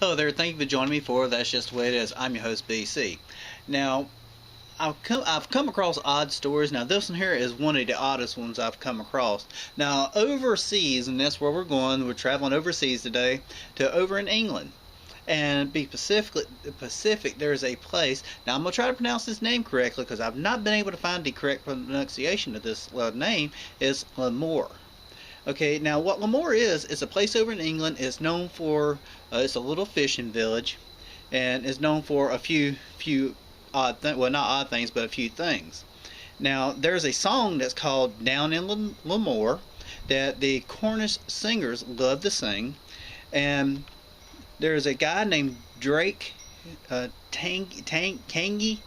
Hello there, thank you for joining me for That's Just the Way It Is. I'm your host, BC. Now, I've come across odd stories. Now, this one here is one of the oddest ones I've come across. Now, overseas, and that's where we're going, we're traveling overseas today, to over in England. And be Pacific, there's a place. Now, I'm going to try to pronounce this name correctly because I've not been able to find the correct pronunciation of this name. It's Lamorna. Okay, now what Lamorna is, it's a place over in England. It's known for, it's a little fishing village, and is known for a few odd things, well, not odd things, but a few things. Now, there's a song that's called Down in Lamorna that the Cornish singers love to sing, and there's a guy named Drake Tangy,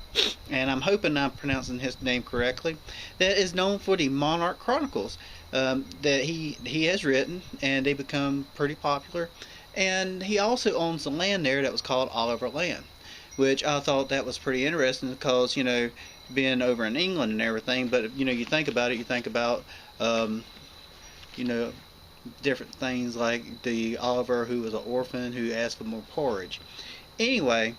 and I'm hoping I'm pronouncing his name correctly, that is known for the Monarch Chronicles that he has written, and they become pretty popular. And he also owns the land there that was called Oliver Land, which I thought that was pretty interesting because, you know, being over in England and everything, but, you know, you think about it, you think about, you know, different things like the Oliver who was an orphan who asked for more porridge. Anyway,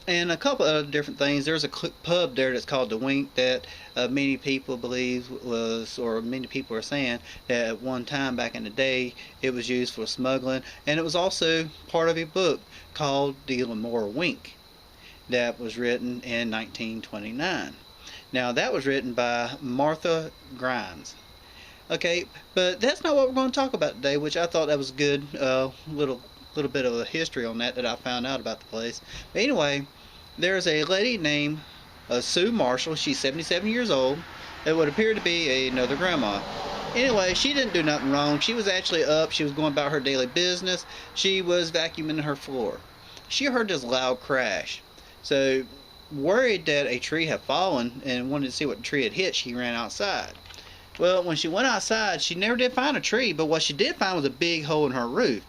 and a couple of different things. There's a pub there that's called the Wink that many people believe was, or many people are saying that at one time back in the day it was used for smuggling, and it was also part of a book called the Lamorna Wink that was written in 1929. Now that was written by Martha Grimes. Okay, but that's not what we're going to talk about today, which I thought that was good. Little bit of a history on that I found out about the place. But anyway, there's a lady named Sue Marshall. She's 77 years old. It would appear to be another grandma. Anyway, she didn't do nothing wrong. She was actually up. She was going about her daily business. She was vacuuming her floor. She heard this loud crash. So, worried that a tree had fallen and wanted to see what the tree had hit, she ran outside. Well, when she went outside, she never did find a tree, but what she did find was a big hole in her roof.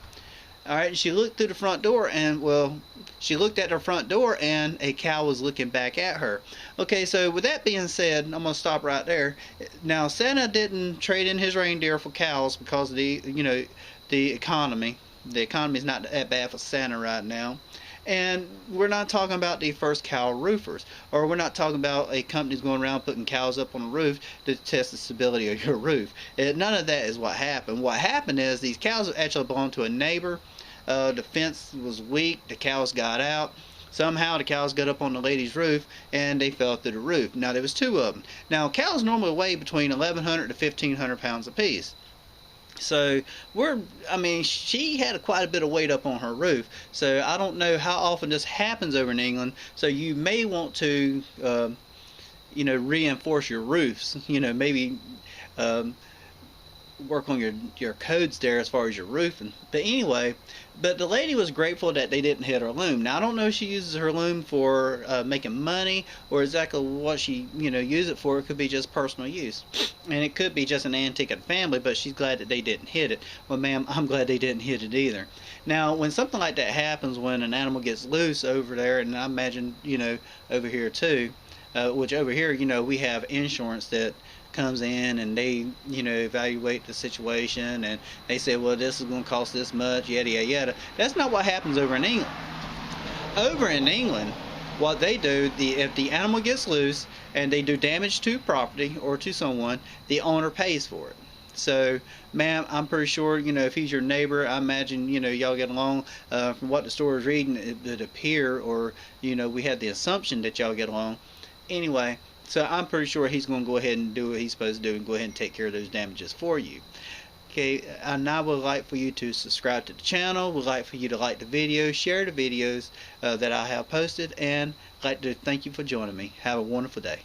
Alright, she looked through the front door, and, well, she looked at her front door, and a cow was looking back at her. Okay, so with that being said, I'm going to stop right there. Now, Santa didn't trade in his reindeer for cows because of the, you know, the economy. The economy is not that bad for Santa right now. And we're not talking about the first cow roofers, or we're not talking about a company's going around putting cows up on the roof to test the stability of your roof. None of that is what happened. What happened is these cows actually belonged to a neighbor. The fence was weak. The cows got out. Somehow the cows got up on the lady's roof and they fell through the roof. Now there was two of them. Now cows normally weigh between 1,100 to 1,500 pounds apiece. So she had quite a bit of weight up on her roof. So I don't know how often this happens over in England. So you may want to, you know, reinforce your roofs. You know, maybe work on your codes there as far as your roofing. But anyway, but the lady was grateful that they didn't hit her loom. Now I don't know if she uses her loom for making money or exactly what she, you know, use it for. It could be just personal use, and it could be just an antique of the family, but she's glad that they didn't hit it. Well, ma'am, I'm glad they didn't hit it either. Now when something like that happens, when an animal gets loose over there, and I imagine, you know, over here too, which over here, you know, we have insurance that comes in and they, you know, evaluate the situation and they say, well, this is going to cost this much, yada yada yada. That's not what happens over in England. Over in England, what they do, if the animal gets loose and they do damage to property or to someone, the owner pays for it. So, ma'am, I'm pretty sure, you know, if he's your neighbor, I imagine, you know, y'all get along. From what the story is reading, it would appear, or, you know, we had the assumption that y'all get along. Anyway, so I'm pretty sure he's going to go ahead and do what he's supposed to do and go ahead and take care of those damages for you. Okay, and I would like for you to subscribe to the channel, would like for you to like the video, share the videos that I have posted, and I'd like to thank you for joining me. Have a wonderful day.